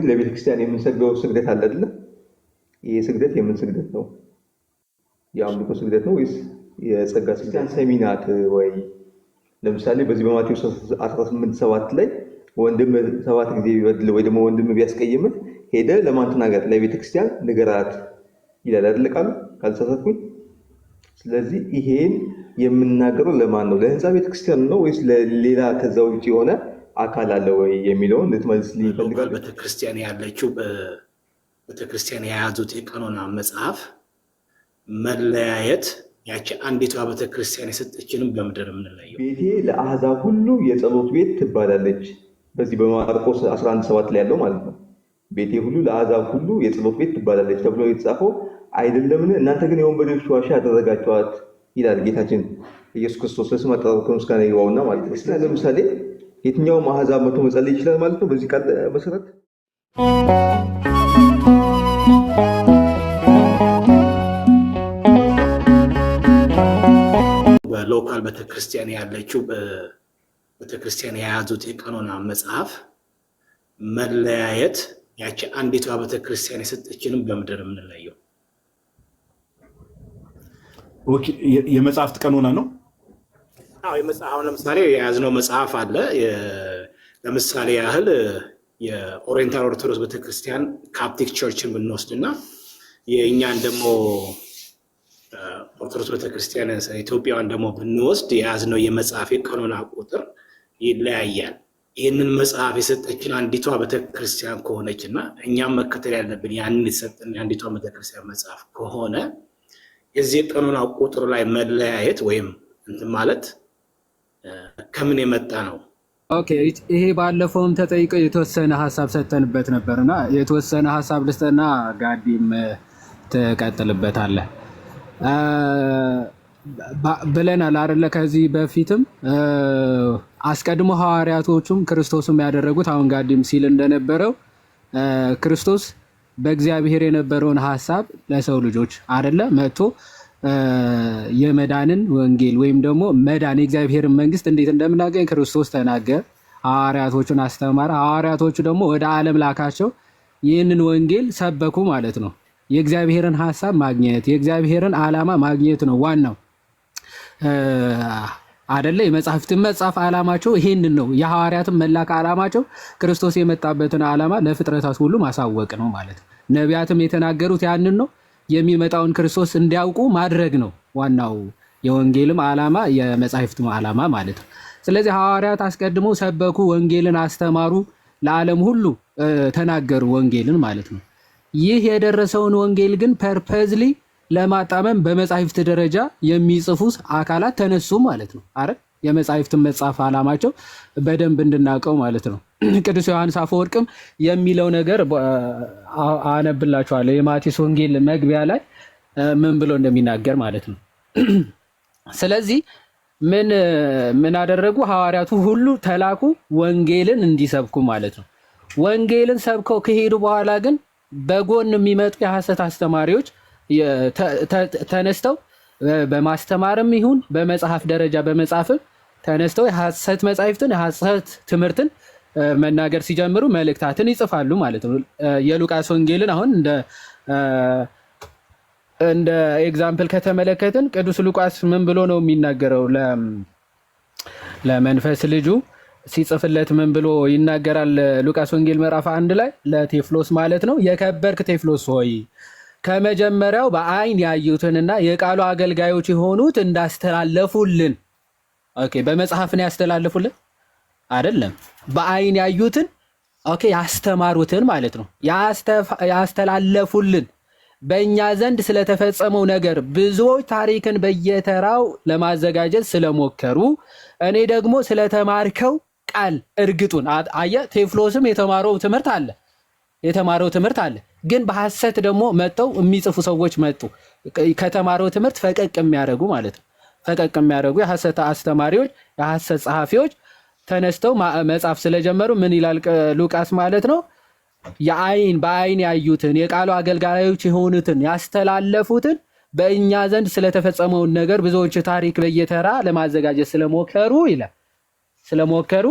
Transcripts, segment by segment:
ለቤተክርስቲያን የምንሰግደው ስግደት አለ አይደል? ይሄ ስግደት የምን ስግደት ነው? የአምልኮ ስግደት ነው ወይስ የጸጋ ስግደት? ሰሚናት ወይ ለምሳሌ በዚህ በማቴዎስ 18:7 ላይ ወንድም 7 ጊዜ ቢበድል ወይ ደግሞ ወንድም ቢያስቀይምህ ሄደ ለማን ተናገር? ለቤተክርስቲያን ንገራት ይላል አይደል ቃሉ ካልተሳሳትኩኝ። ስለዚህ ይሄን የምናገረው ለማን ነው? ለህንፃ ቤተክርስቲያን ነው ወይስ ለሌላ ከዛ ውጭ የሆነ አካል አለ ወይ የሚለውን ልትመልስልኝ ይፈልጋል። ቤተክርስቲያን ያለችው ቤተክርስቲያን የያዙት የቀኖና መጽሐፍ መለያየት ያቺ አንዲቷ ቤተክርስቲያን የሰጠችንም በምድር የምንለየው ቤቴ ለአሕዛብ ሁሉ የጸሎት ቤት ትባላለች። በዚህ በማርቆስ 11:7 ላይ ያለው ማለት ነው። ቤቴ ሁሉ ለአሕዛብ ሁሉ የጸሎት ቤት ትባላለች ተብሎ የተጻፈው አይደለምን? እናንተ ግን የወንበዴዎች ዋሻ ያደረጋችኋት ይላል ጌታችን ኢየሱስ ክርስቶስ። ለስም አጠራሩ ከምስጋና ይግባውና ማለት ነው። ለምሳሌ የትኛውም አሕዛብ መቶ መጸለይ ይችላል ማለት ነው በዚህ ቃል መሰረት። በሎካል ቤተክርስቲያን ያለችው ቤተክርስቲያን የያዙት የቀኖና መጽሐፍ መለያየት ያቺ አንዲቷ ቤተክርስቲያን የሰጠችንም በምድር የምንለየው የመጽሐፍት ቀኖና ነው። አሁን ለምሳሌ የያዝነው መጽሐፍ አለ። ለምሳሌ ያህል የኦሪየንታል ኦርቶዶክስ ቤተክርስቲያን ካፕቲክ ቸርችን ብንወስድና የእኛን ደግሞ ኦርቶዶክስ ቤተክርስቲያን ኢትዮጵያን ደግሞ ብንወስድ የያዝነው የመጽሐፍ የቀኖና ቁጥር ይለያያል። ይህንን መጽሐፍ የሰጠችን አንዲቷ ቤተክርስቲያን ከሆነችና እኛም መከተል ያለብን ያንን የሰጠን የአንዲቷ ቤተክርስቲያን መጽሐፍ ከሆነ የዚህ የቀኖና ቁጥር ላይ መለያየት ወይም እንትን ማለት ከምን የመጣ ነው? ኦኬ፣ ይሄ ባለፈውም ተጠይቀ የተወሰነ ሀሳብ ሰተንበት ነበርና የተወሰነ ሀሳብ ልስጠና ጋዲም ትቀጥልበታለህ ብለናል አይደለ? ከዚህ በፊትም አስቀድሞ ሐዋርያቶቹም ክርስቶስም ያደረጉት አሁን ጋዲም ሲል እንደነበረው ክርስቶስ በእግዚአብሔር የነበረውን ሀሳብ ለሰው ልጆች አይደለ መጥቶ የመዳንን ወንጌል ወይም ደግሞ መዳን የእግዚአብሔርን መንግስት እንዴት እንደምናገኝ ክርስቶስ ተናገር፣ ሐዋርያቶቹን አስተማረ። ሐዋርያቶቹ ደግሞ ወደ ዓለም ላካቸው፣ ይህንን ወንጌል ሰበኩ ማለት ነው። የእግዚአብሔርን ሀሳብ ማግኘት የእግዚአብሔርን ዓላማ ማግኘት ነው ዋናው አይደለ? የመጽሐፍትን መጻፍ ዓላማቸው ይሄንን ነው። የሐዋርያትን መላክ ዓላማቸው ክርስቶስ የመጣበትን ዓላማ ለፍጥረታት ሁሉ ማሳወቅ ነው ማለት ነው። ነቢያትም የተናገሩት ያንን ነው። የሚመጣውን ክርስቶስ እንዲያውቁ ማድረግ ነው ዋናው የወንጌልም ዓላማ የመጽሐፍትም ዓላማ ማለት ነው። ስለዚህ ሐዋርያት አስቀድሞ ሰበኩ፣ ወንጌልን አስተማሩ፣ ለዓለም ሁሉ ተናገሩ ወንጌልን ማለት ነው። ይህ የደረሰውን ወንጌል ግን ፐርፐዝሊ ለማጣመም በመጽሐፍት ደረጃ የሚጽፉ አካላት ተነሱ ማለት ነው። አረ የመጽሐፍትን መጻፍ ዓላማቸው በደንብ እንድናውቀው ማለት ነው። ቅዱስ ዮሐንስ አፈወርቅም የሚለው ነገር አነብላችኋለሁ። የማቴዎስ ወንጌል መግቢያ ላይ ምን ብሎ እንደሚናገር ማለት ነው። ስለዚህ ምን አደረጉ? ሐዋርያቱ ሁሉ ተላኩ ወንጌልን እንዲሰብኩ ማለት ነው። ወንጌልን ሰብከው ከሄዱ በኋላ ግን በጎን የሚመጡ የሐሰት አስተማሪዎች ተነስተው በማስተማርም ይሁን በመጽሐፍ ደረጃ በመጻፍም ተነስተው የሐሰት መጻሕፍትን የሐሰት ትምህርትን መናገር ሲጀምሩ መልእክታትን ይጽፋሉ ማለት ነው። የሉቃስ ወንጌልን አሁን እንደ ኤግዛምፕል ከተመለከትን ቅዱስ ሉቃስ ምን ብሎ ነው የሚናገረው? ለመንፈስ ልጁ ሲጽፍለት ምን ብሎ ይናገራል? ሉቃስ ወንጌል ምዕራፍ 1 ላይ ለቴፍሎስ ማለት ነው፣ የከበርክ ቴፍሎስ ሆይ ከመጀመሪያው በአይን ያዩትንና የቃሉ አገልጋዮች የሆኑት እንዳስተላለፉልን። ኦኬ፣ በመጽሐፍን ያስተላለፉልን አይደለም፣ በአይን ያዩትን ኦኬ ያስተማሩትን ማለት ነው። ያስተላለፉልን በእኛ ዘንድ ስለተፈጸመው ነገር ብዙዎች ታሪክን በየተራው ለማዘጋጀት ስለሞከሩ እኔ ደግሞ ስለተማርከው ቃል እርግጡን አየ። ቴፍሎስም የተማረው ትምህርት አለ፣ ግን በሐሰት ደግሞ መጥተው የሚጽፉ ሰዎች መጡ። ከተማረው ትምህርት ፈቀቅ የሚያደርጉ ማለት ነው። ፈቀቅ የሚያደርጉ የሐሰት አስተማሪዎች፣ የሐሰት ጸሐፊዎች ተነስተው መጻፍ ስለጀመሩ ምን ይላል ሉቃስ ማለት ነው? በአይን ያዩትን የቃሉ አገልጋዮች የሆኑትን ያስተላለፉትን በእኛ ዘንድ ስለተፈጸመውን ነገር ብዙዎች ታሪክ በየተራ ለማዘጋጀት ስለሞከሩ ይላል። ስለሞከሩ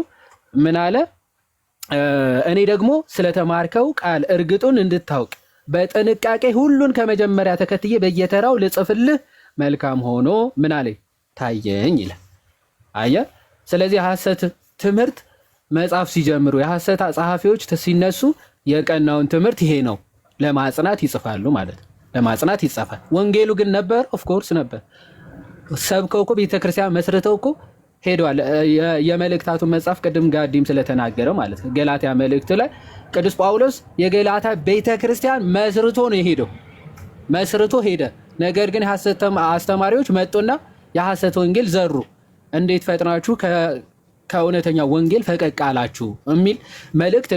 ምን አለ? እኔ ደግሞ ስለተማርከው ቃል እርግጡን እንድታውቅ በጥንቃቄ ሁሉን ከመጀመሪያ ተከትዬ በየተራው ልጽፍልህ መልካም ሆኖ ምን አለኝ ታየኝ ይላል። አየህ። ስለዚህ የሐሰት ትምህርት መጽሐፍ ሲጀምሩ የሐሰት ጸሐፊዎች ሲነሱ የቀናውን ትምህርት ይሄ ነው ለማጽናት ይጽፋሉ ማለት ነው። ለማጽናት ይጻፋል። ወንጌሉ ግን ነበር፣ ኦፍኮርስ ነበር። ሰብከው እኮ ቤተክርስቲያን መስርተው እኮ ሄደዋል። የመልእክታቱን መጽሐፍ ቅድም ጋዲም ስለተናገረው ማለት ነው። ገላትያ መልእክት ላይ ቅዱስ ጳውሎስ የገላታ ቤተክርስቲያን መስርቶ ነው የሄደው፣ መስርቶ ሄደ። ነገር ግን የሐሰት አስተማሪዎች መጡና የሐሰት ወንጌል ዘሩ። እንዴት ፈጥናችሁ ከእውነተኛ ወንጌል ፈቀቅ አላችሁ የሚል መልእክት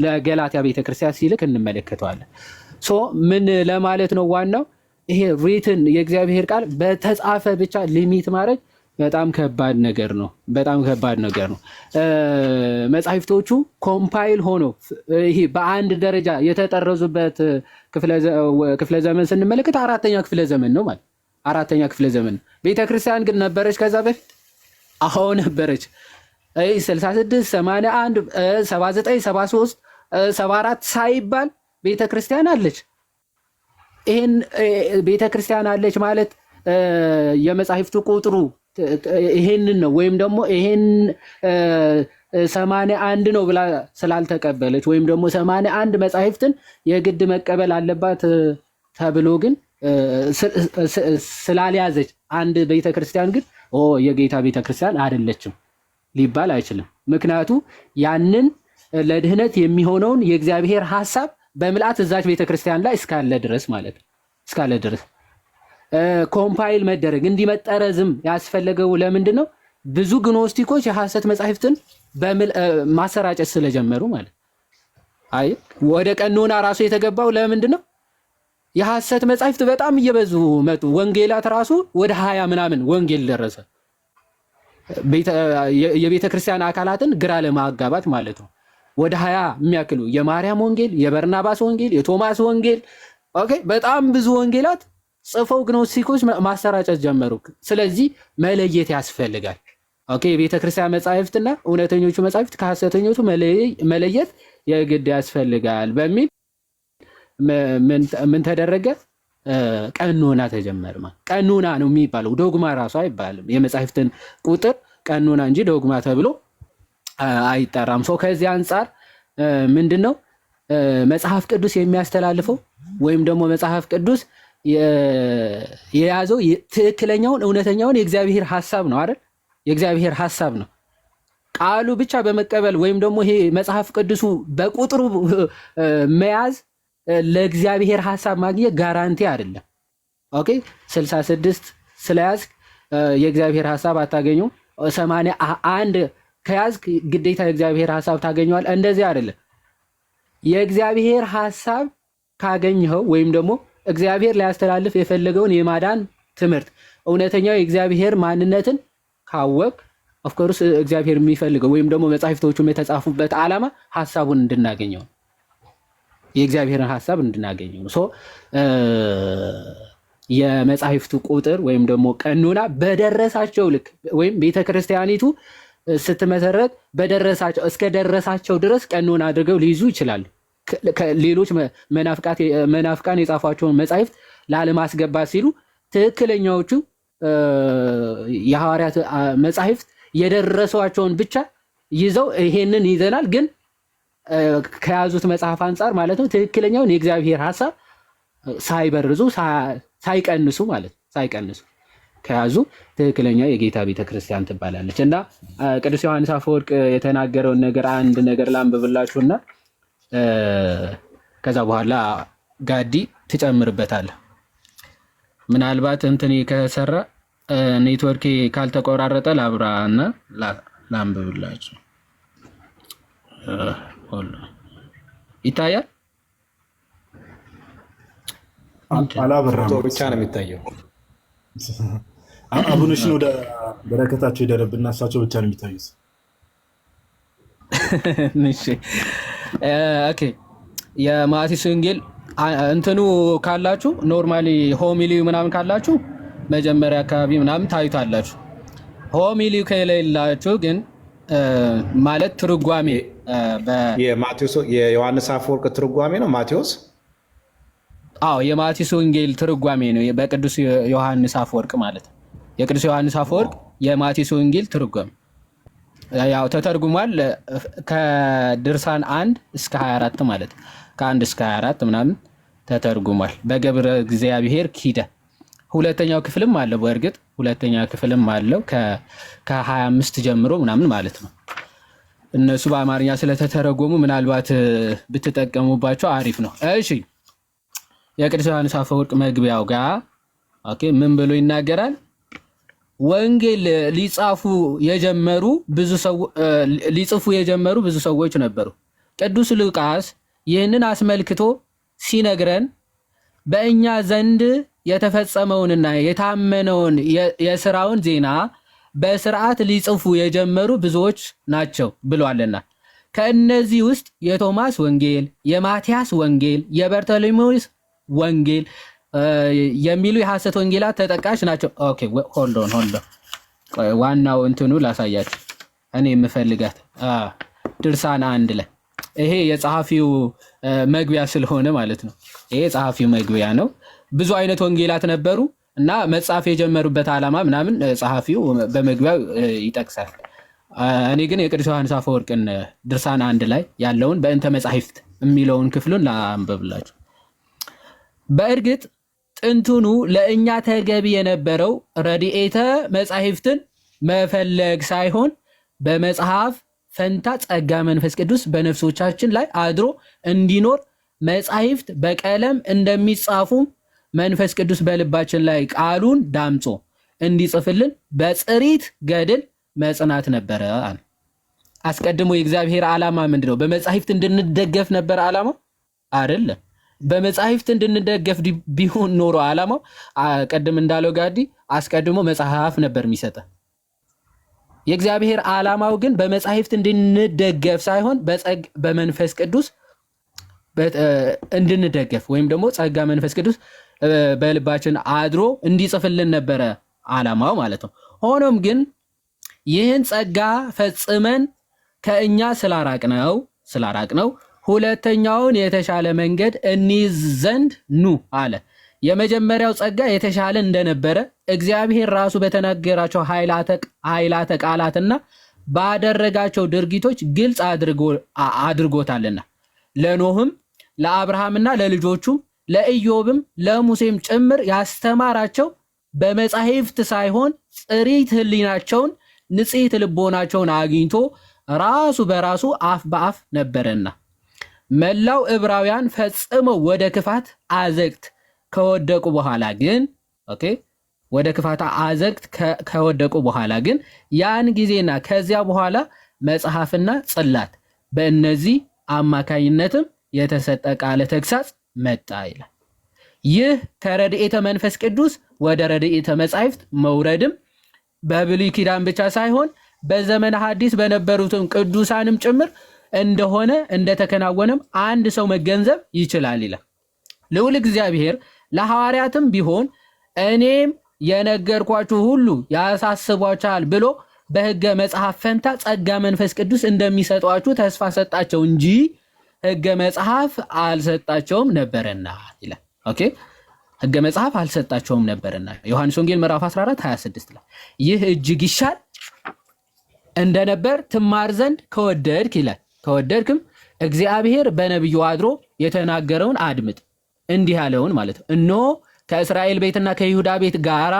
ለገላትያ ቤተክርስቲያን ሲልክ እንመለከተዋለን። ምን ለማለት ነው? ዋናው ይሄ ሪትን የእግዚአብሔር ቃል በተጻፈ ብቻ ሊሚት ማድረግ በጣም ከባድ ነገር ነው። በጣም ከባድ ነገር ነው። መጻሕፍቶቹ ኮምፓይል ሆኖ ይሄ በአንድ ደረጃ የተጠረዙበት ክፍለ ዘመን ስንመለከት አራተኛ ክፍለ ዘመን ነው ማለት አራተኛ ክፍለ ዘመን። ቤተክርስቲያን ግን ነበረች ከዛ በፊት? አዎ ነበረች። 66 81 79 73 74 ሳይባል ቤተክርስቲያን አለች። ይሄን ቤተክርስቲያን አለች ማለት የመጻሕፍቱ ቁጥሩ ይሄንን ነው ወይም ደግሞ ይሄን 81 ነው ብላ ስላልተቀበለች ወይም ደግሞ 81 መጻሕፍትን የግድ መቀበል አለባት ተብሎ ግን ስላልያዘች አንድ ቤተክርስቲያን ግን የጌታ ቤተክርስቲያን አይደለችም ሊባል አይችልም። ምክንያቱ ያንን ለድህነት የሚሆነውን የእግዚአብሔር ሐሳብ በምልአት እዛች ቤተክርስቲያን ላይ እስካለ ድረስ ማለት ነው። እስካለ ድረስ ኮምፓይል መደረግ እንዲመጠረዝም ያስፈለገው ለምንድን ነው? ብዙ ግኖስቲኮች የሐሰት መጻሕፍትን ማሰራጨት ስለጀመሩ ማለት አይ ወደ ቀኖና ራሱ የተገባው ለምንድን ነው? የሐሰት መጻሕፍት በጣም እየበዙ መጡ። ወንጌላት ራሱ ወደ 20 ምናምን ወንጌል ደረሰ። የቤተ ክርስቲያን አካላትን ግራ ለማጋባት ማለት ነው። ወደ 20 የሚያክሉ የማርያም ወንጌል፣ የበርናባስ ወንጌል፣ የቶማስ ወንጌል በጣም ብዙ ወንጌላት ጽፈው ግኖስቲኮች ማሰራጨት ጀመሩ። ስለዚህ መለየት ያስፈልጋል። የቤተ ክርስቲያን መጻሕፍትና እውነተኞቹ መጻሕፍት ከሐሰተኞቹ መለየት የግድ ያስፈልጋል በሚል ምን ተደረገ? ቀኖና ተጀመረ። ቀኖና ነው የሚባለው፣ ዶግማ ራሱ አይባልም። የመጻሕፍትን ቁጥር ቀኖና እንጂ ዶግማ ተብሎ አይጠራም። ከዚህ አንጻር ምንድነው መጽሐፍ ቅዱስ የሚያስተላልፈው ወይም ደግሞ መጽሐፍ ቅዱስ የያዘው ትክክለኛውን እውነተኛውን የእግዚአብሔር ሐሳብ ነው አይደል? የእግዚአብሔር ሐሳብ ነው። ቃሉ ብቻ በመቀበል ወይም ደግሞ ይሄ መጽሐፍ ቅዱሱ በቁጥሩ መያዝ ለእግዚአብሔር ሐሳብ ማግኘት ጋራንቲ አይደለም። 66 ስለያዝክ የእግዚአብሔር ሐሳብ አታገኘው። 81 ከያዝክ ግዴታ የእግዚአብሔር ሐሳብ ታገኘዋል። እንደዚህ አይደለም። የእግዚአብሔር ሐሳብ ካገኘኸው ወይም ደግሞ እግዚአብሔር ሊያስተላልፍ የፈለገውን የማዳን ትምህርት እውነተኛው የእግዚአብሔር ማንነትን ካወቅ ኦፍኮርስ እግዚአብሔር የሚፈልገው ወይም ደግሞ መጻሕፍቶቹም የተጻፉበት ዓላማ ሐሳቡን እንድናገኘው የእግዚአብሔርን ሐሳብ እንድናገኘው ነው። የመጻሕፍቱ ቁጥር ወይም ደግሞ ቀኖና በደረሳቸው ልክ ወይም ቤተክርስቲያኒቱ ስትመሰረት በደረሳቸው እስከ ደረሳቸው ድረስ ቀኖና አድርገው ሊይዙ ይችላሉ። ሌሎች መናፍቃን የጻፏቸውን መጻሕፍት ላለማስገባት ሲሉ ትክክለኛዎቹ የሐዋርያት መጻሕፍት የደረሷቸውን ብቻ ይዘው ይሄንን ይዘናል ግን ከያዙት መጽሐፍ አንጻር ማለት ነው ትክክለኛውን የእግዚአብሔር ሐሳብ ሳይበርዙ ሳይቀንሱ ማለት ሳይቀንሱ ከያዙ ትክክለኛው የጌታ ቤተክርስቲያን ትባላለች። እና ቅዱስ ዮሐንስ አፈወርቅ የተናገረውን ነገር አንድ ነገር ላንብብላችሁና ከዛ በኋላ ጋዲ ትጨምርበታለህ። ምናልባት እንትኔ ከሰራ ኔትወርክ ካልተቆራረጠ ላብራ እና ላንብብላችሁ። ይታያል? አላበራም ብቻ ነው የሚታየው። አቡነሽን ወደ በረከታቸው ይደረብና እሳቸው ብቻ ነው የሚታዩት። የማቴዎስ ወንጌል እንትኑ ካላችሁ ኖርማሊ ሆሚሊ ምናምን ካላችሁ መጀመሪያ አካባቢ ምናምን ታዩታላችሁ። ሆሚሊ ከሌላችሁ ግን ማለት ትርጓሜ የዮሐንስ አፈወርቅ ትርጓሜ ነው ማቴዎስ። አዎ የማቴዎስ ወንጌል ትርጓሜ ነው በቅዱስ ዮሐንስ አፈወርቅ ማለት ነው። የቅዱስ ዮሐንስ አፈወርቅ የማቴዎስ ወንጌል ትርጓሜ ያው ተተርጉሟል ከድርሳን 1 እስከ 24 ማለት ነው። ከ1 እስከ 24 ምናምን ተተርጉሟል በገብረ እግዚአብሔር ኪዳን። ሁለተኛው ክፍልም አለው በእርግጥ ሁለተኛ ክፍልም አለው ከ25 ጀምሮ ምናምን ማለት ነው። እነሱ በአማርኛ ስለተተረጎሙ ምናልባት ብትጠቀሙባቸው አሪፍ ነው። እሺ የቅዱስ ዮሐንስ አፈወርቅ መግቢያው ጋር ኦኬ ምን ብሎ ይናገራል? ወንጌል ሊጽፉ የጀመሩ ብዙ ሰዎች ነበሩ። ቅዱስ ሉቃስ ይህንን አስመልክቶ ሲነግረን በእኛ ዘንድ የተፈጸመውንና የታመነውን የሥራውን ዜና በስርዓት ሊጽፉ የጀመሩ ብዙዎች ናቸው ብሏልና ከእነዚህ ውስጥ የቶማስ ወንጌል፣ የማቲያስ ወንጌል፣ የበርተሎሜዎስ ወንጌል የሚሉ የሐሰት ወንጌላት ተጠቃሽ ናቸው። ኦኬ ሆልድ ኦን ዋናው እንትኑ ላሳያችሁ እኔ የምፈልጋት ድርሳን 1 ላይ ይሄ የጸሐፊው መግቢያ ስለሆነ ማለት ነው። ይሄ የጸሐፊው መግቢያ ነው። ብዙ አይነት ወንጌላት ነበሩ እና መጻፍ የጀመሩበት ዓላማ ምናምን ጸሐፊው በመግቢያው ይጠቅሳል። እኔ ግን የቅዱስ ዮሐንስ አፈወርቅን ድርሳን 1 ላይ ያለውን በእንተ መጻሕፍት የሚለውን ክፍሉን ላንብብላችሁ። በእርግጥ ጥንቱኑ ለእኛ ተገቢ የነበረው ረድኤተ መጻሕፍትን መፈለግ ሳይሆን በመጽሐፍ ፈንታ ጸጋ መንፈስ ቅዱስ በነፍሶቻችን ላይ አድሮ እንዲኖር መጻሕፍት በቀለም እንደሚጻፉ መንፈስ ቅዱስ በልባችን ላይ ቃሉን ዳምጾ እንዲጽፍልን በጽሪት ገድል መጽናት ነበረ። አስቀድሞ የእግዚአብሔር ዓላማ ምንድነው? በመጻሕፍት እንድንደገፍ ነበር ዓላማው አይደለም። በመጻሕፍት እንድንደገፍ ቢሆን ኖሮ ዓላማው ቀደም እንዳለው ጋዲ አስቀድሞ መጽሐፍ ነበር የሚሰጠ። የእግዚአብሔር ዓላማው ግን በመጻሕፍት እንድንደገፍ ሳይሆን በመንፈስ ቅዱስ እንድንደገፍ ወይም ደግሞ ጸጋ መንፈስ ቅዱስ በልባችን አድሮ እንዲጽፍልን ነበረ ዓላማው ማለት ነው። ሆኖም ግን ይህን ጸጋ ፈጽመን ከእኛ ስላራቅነው ሁለተኛውን የተሻለ መንገድ እንይዝ ዘንድ ኑ አለ። የመጀመሪያው ጸጋ የተሻለ እንደነበረ እግዚአብሔር ራሱ በተናገራቸው ኃይላተ ቃላትና ባደረጋቸው ድርጊቶች ግልጽ አድርጎታልና ለኖህም ለአብርሃምና ለልጆቹም ለኢዮብም ለሙሴም ጭምር ያስተማራቸው በመጻሕፍት ሳይሆን ጽሪት ሕሊናቸውን ንጽሕት ልቦናቸውን አግኝቶ ራሱ በራሱ አፍ በአፍ ነበረና መላው ዕብራውያን ፈጽመው ወደ ክፋት አዘቅት ከወደቁ በኋላ ግን ያን ጊዜና ከዚያ በኋላ መጽሐፍና ጽላት በእነዚህ አማካይነትም የተሰጠ ቃለ ተግሳጽ መጣ ይላል። ይህ ከረድኤተ መንፈስ ቅዱስ ወደ ረድኤተ መጻሕፍት መውረድም በብሉይ ኪዳን ብቻ ሳይሆን በዘመነ ሐዲስ በነበሩትም ቅዱሳንም ጭምር እንደሆነ እንደተከናወነም አንድ ሰው መገንዘብ ይችላል ይላል። ልዑል እግዚአብሔር ለሐዋርያትም ቢሆን እኔም የነገርኳችሁ ሁሉ ያሳስቧችኋል ብሎ በሕገ መጽሐፍ ፈንታ ጸጋ መንፈስ ቅዱስ እንደሚሰጧችሁ ተስፋ ሰጣቸው እንጂ ሕገ መጽሐፍ አልሰጣቸውም ነበርና ይላል። ኦኬ ሕገ መጽሐፍ አልሰጣቸውም ነበርና ዮሐንስ ወንጌል ምዕራፍ 14 26 ላይ ይህ እጅግ ይሻል እንደነበር ትማር ዘንድ ከወደድክ ይላል። ከወደድክም እግዚአብሔር በነቢዩ አድሮ የተናገረውን አድምጥ እንዲህ ያለውን ማለት ነው። እነሆ ከእስራኤል ቤትና ከይሁዳ ቤት ጋራ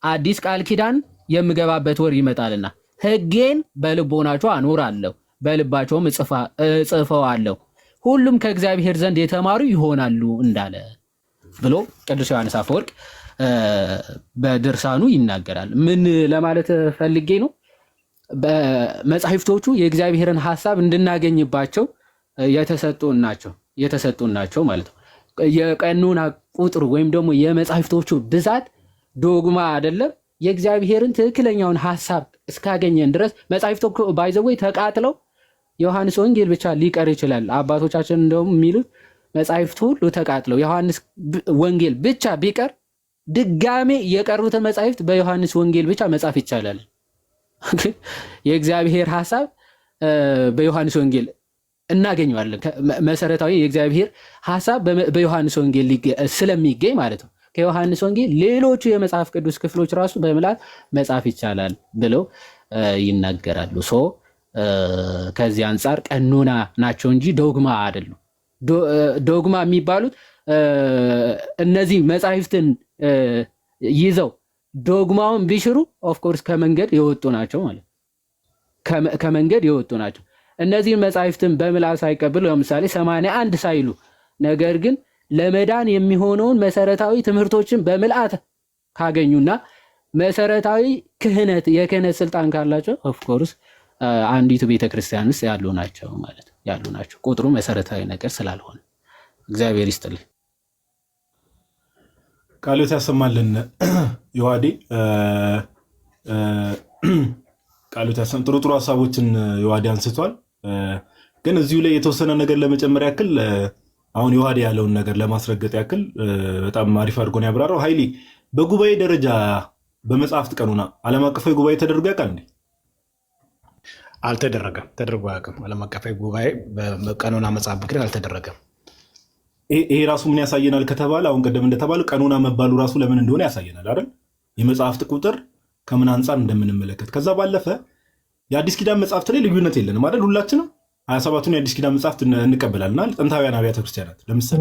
አዲስ ቃል ኪዳን የምገባበት ወር ይመጣልና ሕጌን በልቦናቸው አኖራለሁ በልባቸውም እጽፈዋለሁ ሁሉም ከእግዚአብሔር ዘንድ የተማሩ ይሆናሉ እንዳለ ብሎ ቅዱስ ዮሐንስ አፈወርቅ በድርሳኑ ይናገራል። ምን ለማለት ፈልጌ ነው? በመጻሕፍቶቹ የእግዚአብሔርን ሐሳብ እንድናገኝባቸው የተሰጡን ናቸው ማለት ነው። የቀኑና ቁጥሩ ወይም ደግሞ የመጻሕፍቶቹ ብዛት ዶግማ አይደለም። የእግዚአብሔርን ትክክለኛውን ሐሳብ እስካገኘን ድረስ መጻሕፍቱ ባይዘወይ ተቃጥለው ዮሐንስ ወንጌል ብቻ ሊቀር ይችላል። አባቶቻችን እንደውም የሚሉት መጻሕፍቱ ሁሉ ተቃጥለው ዮሐንስ ወንጌል ብቻ ቢቀር ድጋሜ የቀሩትን መጻሕፍት በዮሐንስ ወንጌል ብቻ መጻፍ ይቻላል። የእግዚአብሔር ሐሳብ በዮሐንስ ወንጌል እናገኘዋለን። መሰረታዊ የእግዚአብሔር ሐሳብ በዮሐንስ ወንጌል ስለሚገኝ ማለት ነው። ከዮሐንስ ወንጌል ሌሎቹ የመጽሐፍ ቅዱስ ክፍሎች ራሱ በምልአት መጻፍ ይቻላል ብለው ይናገራሉ። ከዚህ አንጻር ቀኖና ናቸው እንጂ ዶግማ አይደሉም። ዶግማ የሚባሉት እነዚህ መጻሕፍትን ይዘው ዶግማውን ቢሽሩ ኦፍኮርስ ከመንገድ የወጡ ናቸው ማለት ከመንገድ የወጡ ናቸው። እነዚህን መጻሕፍትን በምላስ ሳይቀበሉ ለምሳሌ 81 ሳይሉ ነገር ግን ለመዳን የሚሆነውን መሰረታዊ ትምህርቶችን በምልአት ካገኙና መሰረታዊ የክህነት ስልጣን ካላቸው ኦፍኮርስ አንዲቱ ቤተክርስቲያን ውስጥ ያሉ ናቸው ማለት ያሉ ናቸው። ቁጥሩ መሰረታዊ ነገር ስላልሆነ እግዚአብሔር ይስጥልኝ። ቃሎት ያሰማልን። ዮሐዴ ቃሎት ያሰም ጥሩ ሀሳቦችን ዮሐዴ አንስቷል። ግን እዚሁ ላይ የተወሰነ ነገር ለመጨመር ያክል አሁን ዮሐዴ ያለውን ነገር ለማስረገጥ ያክል በጣም አሪፍ አድርጎ ነው ያብራራው። ኃይሌ በጉባኤ ደረጃ በመጽሐፍት ቀኖና ዓለም አቀፋዊ ጉባኤ ተደርጎ ያውቃል እንዴ? አልተደረገም። ተደርጎ አያውቅም። ዓለም አቀፋዊ ጉባኤ በቀኖና መጽሐፍ ምክር አልተደረገም። ይሄ ራሱ ምን ያሳየናል ከተባለ አሁን ቀደም እንደተባለው ቀኖና መባሉ ራሱ ለምን እንደሆነ ያሳየናል አይደል? የመጽሐፍት ቁጥር ከምን አንጻር እንደምንመለከት። ከዛ ባለፈ የአዲስ ኪዳን መጽሐፍት ላይ ልዩነት የለንም አይደል? ሁላችንም 27ቱን የአዲስ ኪዳን መጽሐፍት እንቀበላልና ጥንታውያን አብያተ ክርስቲያናት ለምሳሌ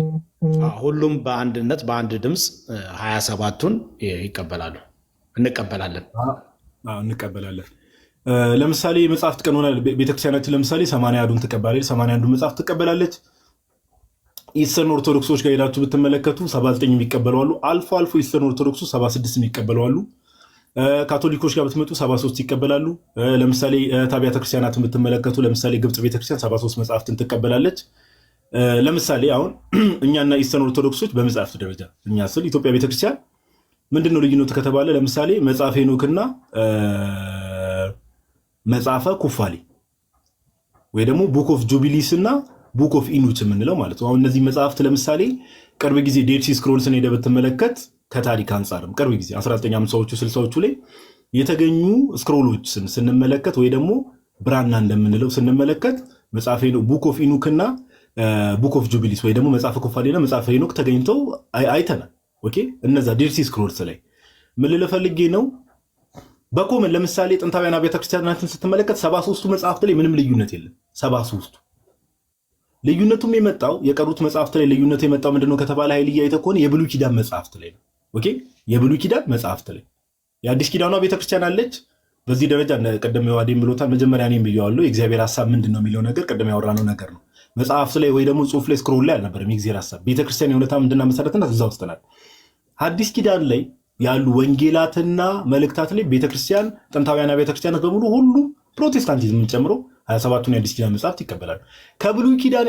ሁሉም በአንድነት በአንድ ድምፅ 27ቱን ይቀበላሉ። እንቀበላለን። ለምሳሌ መጽሐፍት ቀኖና ቤተክርስቲያናችን ለምሳሌ 81ዱን ትቀበላለች። 81ዱ መጽሐፍት ትቀበላለች። ኢስተርን ኦርቶዶክሶች ጋር ሄዳችሁ ብትመለከቱ 79 የሚቀበሉ አሉ። አልፎ አልፎ ኢስተርን ኦርቶዶክሱ 76 የሚቀበሉ አሉ። ካቶሊኮች ጋር ብትመጡ 73 ይቀበላሉ። ለምሳሌ አብያተ ክርስቲያናትን ብትመለከቱ ለምሳሌ ግብጽ ቤተክርስቲያን 73 መጽሐፍትን ትቀበላለች። ለምሳሌ አሁን እኛና ኢስተርን ኦርቶዶክሶች በመጽሐፍት ደረጃ እኛ ስል ኢትዮጵያ ቤተክርስቲያን ምንድነው ልዩነቱ ከተባለ ለምሳሌ መጽሐፈ ሄኖክና መጽሐፈ ኩፋሌ ወይ ደግሞ ቡክ ኦፍ ጁቢሊስ እና ቡክ ኦፍ ኢኑች የምንለው ማለት ነው። አሁን እነዚህ መጽሐፍት ለምሳሌ ቅርብ ጊዜ ዴድ ሲ ስክሮልስን ሄደህ ብትመለከት ከታሪክ አንጻርም ቅርብ ጊዜ 1950ዎቹ 60ዎቹ ላይ የተገኙ ስክሮሎችን ስንመለከት ወይ ደግሞ ብራና እንደምንለው ስንመለከት መጽሐፈ ሄኖክ ቡክ ኦፍ ኢኑክ እና ቡክ ኦፍ ጁቢሊስ ወይ ደግሞ መጽሐፈ ኩፋሌና መጽሐፈ ሄኖክ ተገኝተው አይተናል። ኦኬ እነዛ ዴድ ሲ ስክሮልስ ላይ ምን ልል ፈልጌ ነው፣ በኮመን ለምሳሌ ጥንታውያን አብያተ ክርስቲያናትን ስትመለከት 73ቱ መጽሐፍት ላይ ምንም ልዩነት የለም። 73ቱ ልዩነቱም የመጣው የቀሩት መጽሐፍት ላይ ልዩነቱ የመጣው ምንድነው ከተባለ ኃይልያ አይተህ ከሆነ የብሉይ ኪዳን መጽሐፍት ላይ ነው። ኦኬ የብሉይ ኪዳን መጽሐፍት ላይ የአዲስ ኪዳኗ ቤተክርስቲያን አለች። በዚህ ደረጃ ቀደም ዮሐዴም ብሎታል። መጀመሪያ እኔም ብየዋለሁ። የእግዚአብሔር ሐሳብ ምንድነው የሚለው ነገር ቀደም ያወራነው ነገር ነው። መጽሐፍት ላይ ወይ ደግሞ ጽሑፍ ላይ ስክሮል ላይ አልነበረም የእግዚአብሔር ሐሳብ። ቤተክርስቲያን የእውነታ ምንድነው መሰረትና እዛ ውስጥ ናት። አዲስ ኪዳን ላይ ያሉ ወንጌላትና መልእክታት ላይ ቤተክርስቲያን ጥንታውያን ቤተክርስቲያናት በሙሉ ሁሉም ፕሮቴስታንቲዝምን ጨምሮ 27ቱን የአዲስ ኪዳን መጽሐፍት ይቀበላሉ። ከብሉይ ኪዳን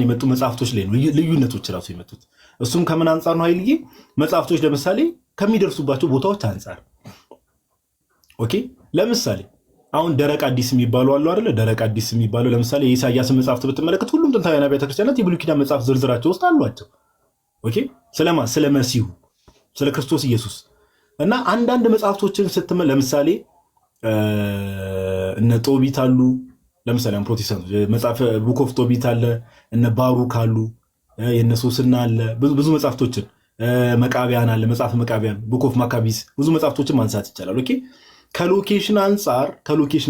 የመጡ መጽሐፍቶች ላይ ነው ልዩነቶች ራሱ የመጡት። እሱም ከምን አንጻር ነው ኃይልዬ? መጽሐፍቶች ለምሳሌ ከሚደርሱባቸው ቦታዎች አንጻር። ኦኬ ለምሳሌ አሁን ደረቅ አዲስ የሚባሉ አሉ አይደለ? ደረቅ አዲስ የሚባሉ ለምሳሌ የኢሳያስን መጽሐፍት ብትመለከት ሁሉም ጥንታውያን ቤተክርስቲያናት የብሉይ ኪዳን መጽሐፍ ዝርዝራቸው ውስጥ አሏቸው። ኦኬ ስለማን? ስለ መሲሁ ስለ ክርስቶስ ኢየሱስ እና አንዳንድ መጽሐፍቶችን ስትመለከት ለምሳሌ እነ ጦቢት አሉ። ለምሳሌ ፕሮቴስታንት መጽሐፍ ቡክ ኦፍ ጦቢት አለ፣ እነ ባሩክ አሉ፣ የነ ሶስና አለ። ብዙ መጽሐፍቶችን መቃቢያን አለ፣ መጽሐፍ መቃቢያን ቡክ ኦፍ ማካቢስ ብዙ መጽሐፍቶችን ማንሳት ይቻላል። ኦኬ ከሎኬሽን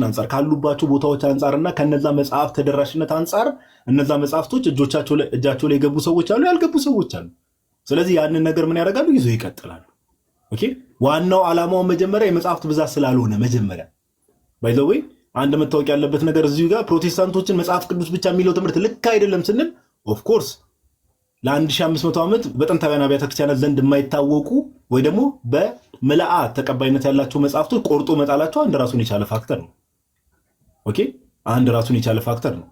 አንጻር ካሉባቸው ቦታዎች አንጻርና ከነዛ መጽሐፍ ተደራሽነት አንጻር እነዛ መጽሐፍቶች እጃቸው ላይ የገቡ ሰዎች አሉ፣ ያልገቡ ሰዎች አሉ። ስለዚህ ያንን ነገር ምን ያደርጋሉ? ይዞ ይቀጥላሉ። ኦኬ ዋናው ዓላማው መጀመሪያ የመጽሐፍት ብዛት ስላልሆነ መጀመሪያ ባይ ዘ ዌይ አንድ መታወቅ ያለበት ነገር እዚሁ ጋር ፕሮቴስታንቶችን መጽሐፍ ቅዱስ ብቻ የሚለው ትምህርት ልክ አይደለም ስንል ኦፍ ኮርስ ለ1500 ዓመት በጥንታውያን አብያተ ክርስቲያናት ዘንድ የማይታወቁ ወይ ደግሞ በምልአት ተቀባይነት ያላቸው መጽሐፍቶች ቆርጦ መጣላቸው አንድ ራሱን የቻለ ፋክተር ነው። ኦኬ አንድ ራሱን የቻለ ፋክተር ነው።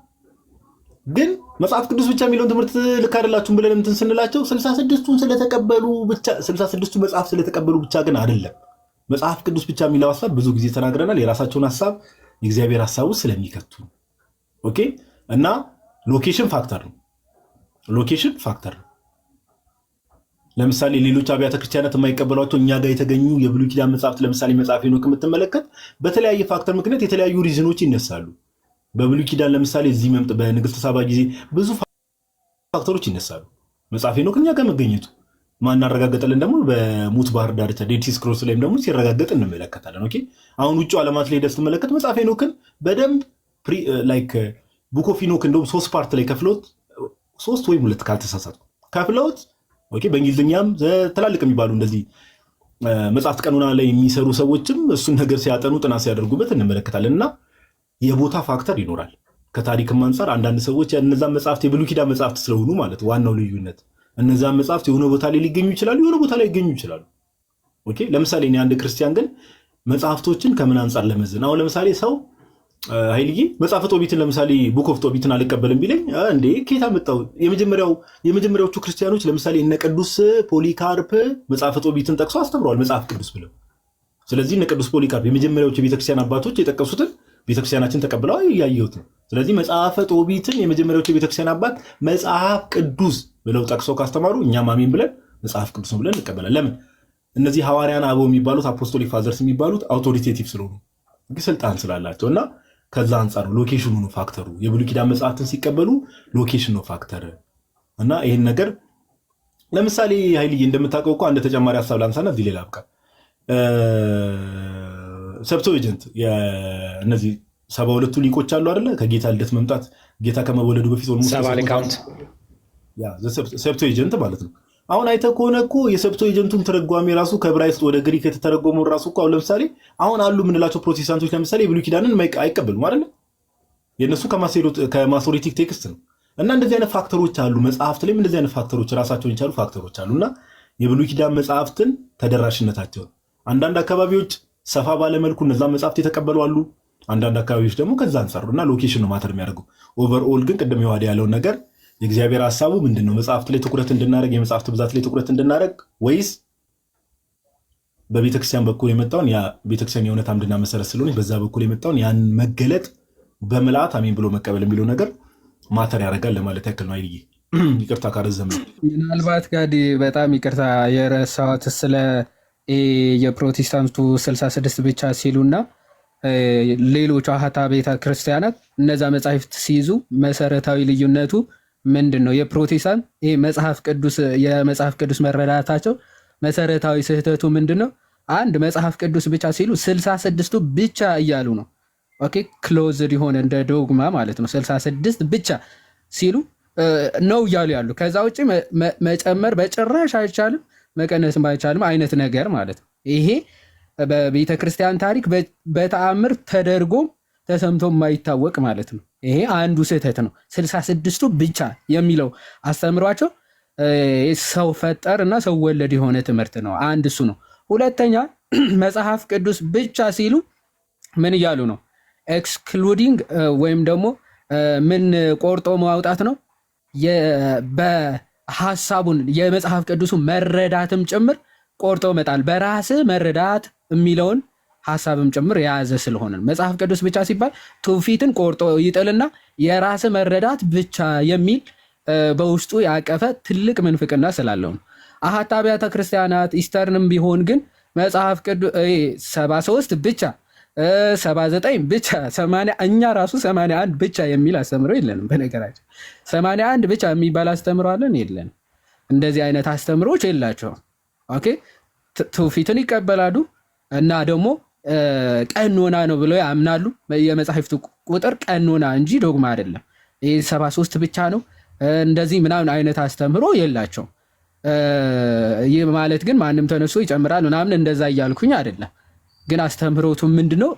ግን መጽሐፍ ቅዱስ ብቻ የሚለውን ትምህርት ልክ አይደላችሁም ብለን እንትን ስንላቸው 66ቱን ስለተቀበሉ ብቻ 66ቱ መጽሐፍ ስለተቀበሉ ብቻ ግን አይደለም። መጽሐፍ ቅዱስ ብቻ የሚለው ሐሳብ ብዙ ጊዜ ተናግረናል። የራሳቸውን ሐሳብ የእግዚአብሔር ሐሳቡ ስለሚከቱ ኦኬ እና ሎኬሽን ፋክተር ነው። ለምሳሌ ሌሎች አብያተ ክርስቲያናት የማይቀበሏቸው እኛ ጋር የተገኙ የብሉይ ኪዳን መጽሐፍት ለምሳሌ መጽሐፈ ሄኖክ የምትመለከት በተለያየ ፋክተር ምክንያት የተለያዩ ሪዝኖች ይነሳሉ። በብሉይ ኪዳን ለምሳሌ እዚህ በንግስት ሳባ ጊዜ ብዙ ፋክተሮች ይነሳሉ። መጽሐፈ ሄኖክ እኛ ጋር መገኘቱ ማናረጋገጠልን ደግሞ በሙት ባህር ዳርቻ ዴድ ሲ ስክሮልስ ላይም ደግሞ ሲረጋገጥ እንመለከታለን። ኦኬ አሁን ውጭ ዓለማት ላይ ደስ ስትመለከት መጽሐፈ ሄኖክን በደንብ ላይክ ቡክ ኦፍ ሄኖክ እንደውም 3 ፓርት ላይ ከፍለውት 3 ወይም 2 ካልተሳሳትኩ ከፍለውት ኦኬ በእንግሊዝኛም ትላልቅ የሚባሉ እንደዚህ መጽሐፍት ቀኖና ላይ የሚሰሩ ሰዎችም እሱን ነገር ሲያጠኑ ጥናት ሲያደርጉበት እንመለከታለን። እና የቦታ ፋክተር ይኖራል። ከታሪክም አንጻር አንዳንድ ሰዎች እነዛን መጽሐፍት የብሉይ ኪዳን መጽሐፍት ስለሆኑ ማለት ዋናው ልዩነት እነዛን መጽሐፍት የሆነ ቦታ ላይ ሊገኙ ይችላሉ፣ የሆነ ቦታ ላይ ሊገኙ ይችላሉ። ኦኬ ለምሳሌ እኔ አንድ ክርስቲያን ግን መጽሐፍቶችን ከምን አንጻር ለመዝን አሁን ለምሳሌ ሰው ኃይልዬ መጽሐፈ ጦቢትን ለምሳሌ ቡክ ኦፍ ጦቢትን አልቀበልም ቢለኝ እንዴ ከየት አመጣው? የመጀመሪያዎቹ ክርስቲያኖች ለምሳሌ እነ ቅዱስ ፖሊካርፕ መጽሐፈ ጦቢትን ጠቅሶ አስተምረዋል መጽሐፍ ቅዱስ ብለው። ስለዚህ እነ ቅዱስ ፖሊካርፕ የመጀመሪያዎቹ የቤተክርስቲያን አባቶች የጠቀሱትን ቤተክርስቲያናችን ተቀብለው ያየሁት ነው። ስለዚህ መጽሐፈ ጦቢትን የመጀመሪያዎቹ የቤተክርስቲያን አባት መጽሐፍ ቅዱስ ብለው ጠቅሰው ካስተማሩ እኛም አሜን ብለን መጽሐፍ ቅዱስ ብለን እንቀበላለን። ለምን? እነዚህ ሐዋርያን አበው የሚባሉት አፖስቶሊክ ፋዘርስ የሚባሉት አውቶሪቴቲቭ ስለሆኑ ስልጣን ስላላቸው እና ከዛ አንጻር ነው ሎኬሽኑ ነው ፋክተሩ። የብሉይ ኪዳን መጽሐፍትን ሲቀበሉ ሎኬሽን ነው ፋክተር እና ይህን ነገር ለምሳሌ ኃይልዬ እንደምታውቀው እኮ አንድ ተጨማሪ ሀሳብ ላንሳና እዚህ ሌላ አብቃ ሰብቶጀንት እነዚህ 72ቱ ሊቆች አሉ አይደለ? ከጌታ ልደት መምጣት ጌታ ከመወለዱ በፊት ሰብቶጀንት ማለት ነው። አሁን አይተህ ከሆነ እኮ የሰብቶጀንቱን ትርጓሜ ራሱ ከዕብራይስጥ ወደ ግሪክ የተተረጎመው ራሱ እኮ አሁን ለምሳሌ አሁን አሉ የምንላቸው ፕሮቴስታንቶች ለምሳሌ የብሉይ ኪዳንን አይቀበሉም አይደለ? የእነሱ ከማሶሬቲክ ቴክስት ነው። እና እንደዚህ አይነት ፋክተሮች አሉ መጽሐፍት ላይም እንደዚህ አይነት ፋክተሮች ራሳቸውን የቻሉ ፋክተሮች አሉ። እና የብሉይ ኪዳን መጽሐፍትን ተደራሽነታቸውን አንዳንድ አካባቢዎች ሰፋ ባለመልኩ እነዛን መጽሐፍት የተቀበሉ አሉ። አንዳንድ አካባቢዎች ደግሞ ከዛ አንጻሩ እና ሎኬሽን ነው ማተር የሚያደርገው። ኦቨርኦል ግን ቅድም የዋዲ ያለውን ነገር የእግዚአብሔር ሀሳቡ ምንድን ነው? መጽሐፍት ላይ ትኩረት እንድናደረግ የመጽሐፍት ብዛት ላይ ትኩረት እንድናደረግ ወይስ በቤተክርስቲያን በኩል የመጣውን ቤተክርስቲያን የእውነት አምድና መሰረት ስለሆነ በዛ በኩል የመጣውን ያን መገለጥ በምልአት አሜን ብሎ መቀበል የሚለው ነገር ማተር ያደርጋል ለማለት ያክል ነው። አይልዬ ይቅርታ ካረዘም ምናልባት ጋዲ በጣም ይቅርታ የረሳሁት ስለ የፕሮቴስታንቱ 66 ብቻ ሲሉና ሌሎቹ አሃታ ቤተ ክርስቲያናት እነዛ መጽሐፍት ሲይዙ መሰረታዊ ልዩነቱ ምንድን ነው? የፕሮቴስታንት ይሄ የመጽሐፍ ቅዱስ መረዳታቸው መሰረታዊ ስህተቱ ምንድን ነው? አንድ መጽሐፍ ቅዱስ ብቻ ሲሉ 66ቱ ብቻ እያሉ ነው። ኦኬ ክሎዝድ የሆነ እንደ ዶግማ ማለት ነው። 66 ብቻ ሲሉ ነው እያሉ ያሉ። ከዛ ውጭ መጨመር በጭራሽ አይቻልም፣ መቀነስም አይቻልም አይነት ነገር ማለት ነው። ይሄ በቤተ ክርስቲያን ታሪክ በተአምር ተደርጎም ተሰምቶ የማይታወቅ ማለት ነው። ይሄ አንዱ ስህተት ነው። 66ቱ ብቻ የሚለው አስተምሯቸው ሰው ፈጠር እና ሰው ወለድ የሆነ ትምህርት ነው። አንድ እሱ ነው። ሁለተኛ መጽሐፍ ቅዱስ ብቻ ሲሉ ምን እያሉ ነው? ኤክስክሉዲንግ ወይም ደግሞ ምን ቆርጦ ማውጣት ነው? በሀሳቡን የመጽሐፍ ቅዱሱ መረዳትም ጭምር ቆርጦ መጣል። በራስ መረዳት የሚለውን ሀሳብም ጭምር የያዘ ስለሆነ መጽሐፍ ቅዱስ ብቻ ሲባል ትውፊትን ቆርጦ ይጥልና የራስ መረዳት ብቻ የሚል በውስጡ ያቀፈ ትልቅ ምንፍቅና ስላለው ነው። አሃት አብያተ ክርስቲያናት ኢስተርንም ቢሆን ግን መጽሐፍ ቅዱስ 73 ብቻ 79 ብቻ 80 እኛ ራሱ 81 ብቻ የሚል አስተምሮ የለንም። በነገራችን 81 ብቻ የሚባል አስተምሮ አለን የለንም። እንደዚህ አይነት አስተምሮች የላቸውም። ኦኬ ትውፊትን ይቀበላሉ እና ደግሞ ቀኖና ነው ብለው ያምናሉ። የመጽሐፍቱ ቁጥር ቀኖና እንጂ ዶግማ አይደለም። ይህ 73 ብቻ ነው እንደዚህ ምናምን አይነት አስተምሮ የላቸውም። ይህ ማለት ግን ማንም ተነስቶ ይጨምራል ምናምን እንደዛ እያልኩኝ አይደለም። ግን አስተምሮቱ ምንድነው?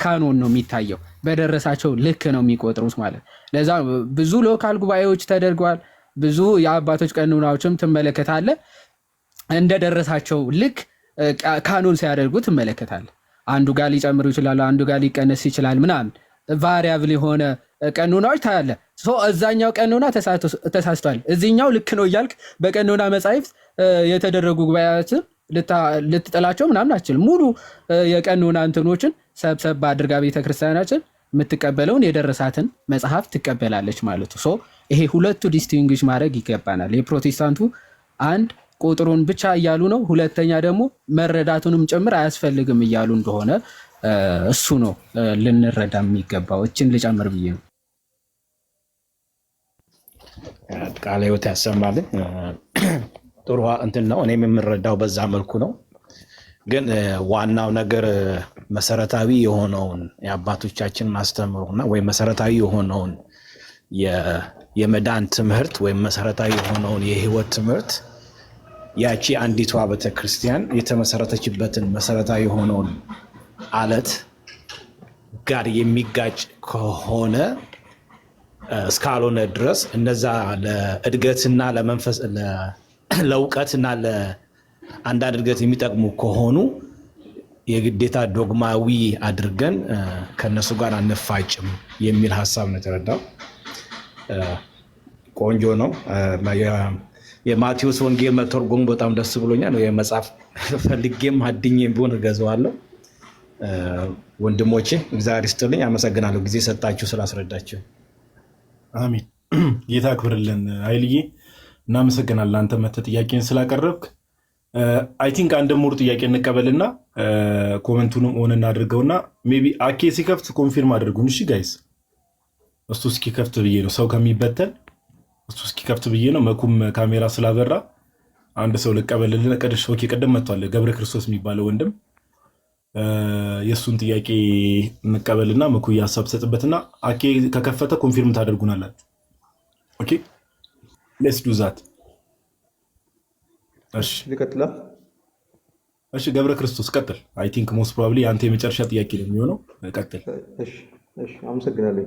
ካኖን ነው የሚታየው። በደረሳቸው ልክ ነው የሚቆጥሩት ማለት። ለዛ ብዙ ሎካል ጉባኤዎች ተደርገዋል። ብዙ የአባቶች ቀኖናዎችም ትመለከታለ። እንደደረሳቸው ልክ ካኖን ሲያደርጉ ትመለከታለ። አንዱ ጋር ሊጨምሩ ይችላሉ፣ አንዱ ጋር ሊቀነስ ይችላል ምናምን ቫሪያብል የሆነ ቀኖናዎች ታያለ። እዛኛው ቀኖና ተሳስቷል፣ እዚህኛው ልክ ነው እያልክ በቀኖና መጻሕፍት የተደረጉ ጉባኤያትን ልትጠላቸው ምናምን አችልም። ሙሉ የቀኖና እንትኖችን ሰብሰብ አድርጋ ቤተክርስቲያናችን የምትቀበለውን የደረሳትን መጽሐፍ ትቀበላለች ማለት ነው። ይሄ ሁለቱ ዲስቲንግዊሽ ማድረግ ይገባናል። የፕሮቴስታንቱ አንድ ቁጥሩን ብቻ እያሉ ነው። ሁለተኛ ደግሞ መረዳቱንም ጭምር አያስፈልግም እያሉ እንደሆነ እሱ ነው ልንረዳ የሚገባው። እችን ልጨምር ብዬ ነው። ቃለ ሕይወት ያሰማልን። ጥሩ እንትን ነው። እኔም የምረዳው በዛ መልኩ ነው። ግን ዋናው ነገር መሰረታዊ የሆነውን የአባቶቻችን ማስተምሩና ወይም መሰረታዊ የሆነውን የመዳን ትምህርት ወይም መሰረታዊ የሆነውን የህይወት ትምህርት ያቺ አንዲቷ ቤተክርስቲያን የተመሰረተችበትን መሰረታዊ የሆነውን አለት ጋር የሚጋጭ ከሆነ እስካልሆነ ድረስ እነዛ ለእድገትና ለመንፈስ ለእውቀትና ለአንዳንድ እድገት የሚጠቅሙ ከሆኑ የግዴታ ዶግማዊ አድርገን ከነሱ ጋር አንፋጭም የሚል ሀሳብ ነው የተረዳው። ቆንጆ ነው። የማቴዎስ ወንጌል መተርጎሙ በጣም ደስ ብሎኛል። የመጽሐፍ ፈልጌም አድኜም ቢሆን እገዛዋለሁ። ወንድሞቼ እግዚአብሔር ይስጥልኝ፣ አመሰግናለሁ ጊዜ ሰጣችሁ ስላስረዳችሁ። አሜን። ጌታ አክብርልን። ኃይልዬ እናመሰግናለን። አንተ መተህ ጥያቄን ስላቀረብክ አይ ቲንክ አንድ ሙሉ ጥያቄ እንቀበልና ኮመንቱንም ኦን እናድርገውና ሜይ ቢ አኬ ሲከፍት ኮንፊርም አድርጉን። እሺ ጋይስ፣ እሱ እስኪከፍት ብዬ ነው፣ ሰው ከሚበተን እሱ እስኪከፍት ብዬ ነው። መኩም ካሜራ ስላበራ አንድ ሰው ልቀበልልን። ቀድሽ ኦኬ፣ ቀደም መጥቷል ገብረ ክርስቶስ የሚባለው ወንድም። የእሱን ጥያቄ እንቀበልና መኩ ሀሳብ ሰጥበትና አኬ ከከፈተ ኮንፊርም ታደርጉናላችሁ። ኦኬ ሌትስ ዱ ዛት። እሺ ልቀጥላ። እሺ ገብረ ክርስቶስ ቀጥል። አይ ቲንክ ሞስት ፕሮባብሊ አንተ የመጨረሻ ጥያቄ ነው የሚሆነው። ቀጥል። እሺ አመሰግናለሁ።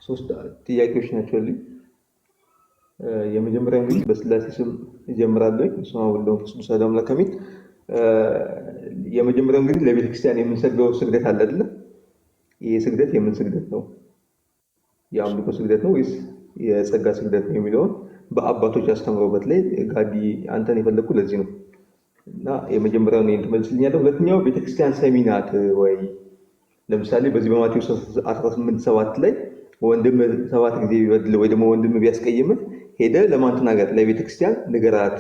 3 ጥያቄዎች ናቸው። የመጀመሪያው እንግዲህ በስላሴ ስም እጀምራለሁ። በስመ አብ ወወልድ ወመንፈስ ቅዱስ አሐዱ አምላክ አሜን። የመጀመሪያው እንግዲህ ለቤተክርስቲያን የምንሰግደው ስግደት አለ አይደለ? ይህ ስግደት የምን ስግደት ነው? የአምልኮ ስግደት ነው ወይስ የጸጋ ስግደት ነው የሚለውን በአባቶች አስተምረውበት ላይ ጋዲ አንተን የፈለግኩ ለዚህ ነው። እና የመጀመሪያው ነው ትመልስልኛለህ። ሁለተኛው ቤተክርስቲያን ሰሚ ናት ወይ? ለምሳሌ በዚህ በማቴዎስ 18:7 ላይ ወንድም 7 ጊዜ ቢበድል ወይ ደግሞ ወንድም ቢያስቀይምህ ሄደህ ለማን ተናገር? ለቤተክርስቲያን ንገራት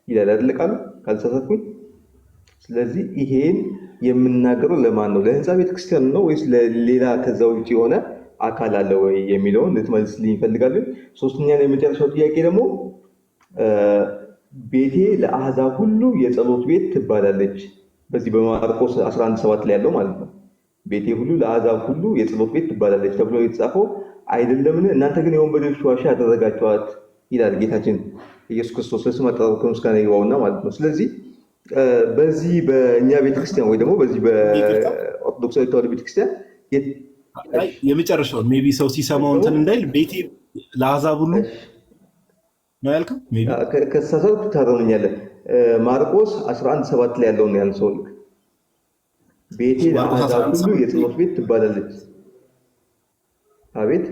ይላል አይደል ቃሉ ካልተሳሳትኩኝ። ስለዚህ ይሄን የምናገረው ለማን ነው? ለህንፃ ቤተክርስቲያን ነው ወይስ ለሌላ ከዛ ውጭ የሆነ አካል አለ ወይ የሚለውን ልትመልስልኝ ይፈልጋሉ። ሶስተኛ ላይ የመጨረሻው ጥያቄ ደግሞ ቤቴ ለአሕዛብ ሁሉ የጸሎት ቤት ትባላለች። በዚህ በማርቆስ 11:7 ላይ ያለው ማለት ነው። ቤቴ ሁሉ ለአሕዛብ ሁሉ የጸሎት ቤት ትባላለች ተብሎ የተጻፈው አይደለምን? እናንተ ግን የወንበዴዎች ዋሻ ያደረጋችኋት ይላል ጌታችን ኢየሱስ ክርስቶስ። ለስም አጠራሩ ከምስጋና ይግባውና ማለት ነው። ስለዚህ በዚህ በእኛ ቤተክርስቲያን ወይ ደግሞ በዚህ በኦርቶዶክሳዊ ተዋሕዶ ቤተክርስቲያን የመጨረሻውን ሜይ ቢ ሰው ሲሰማው እንትን እንዳይል ቤቴ ለአሕዛብ ሁሉ ነው ያልከው። ከተሳሳትኩ ታረሙኛለህ። ማርቆስ 11:7 ላይ ያለውን ያን ሰው ልክ ቤቴ ለአሕዛብ ሁሉ የጸሎት ቤት ትባላለች። አቤት።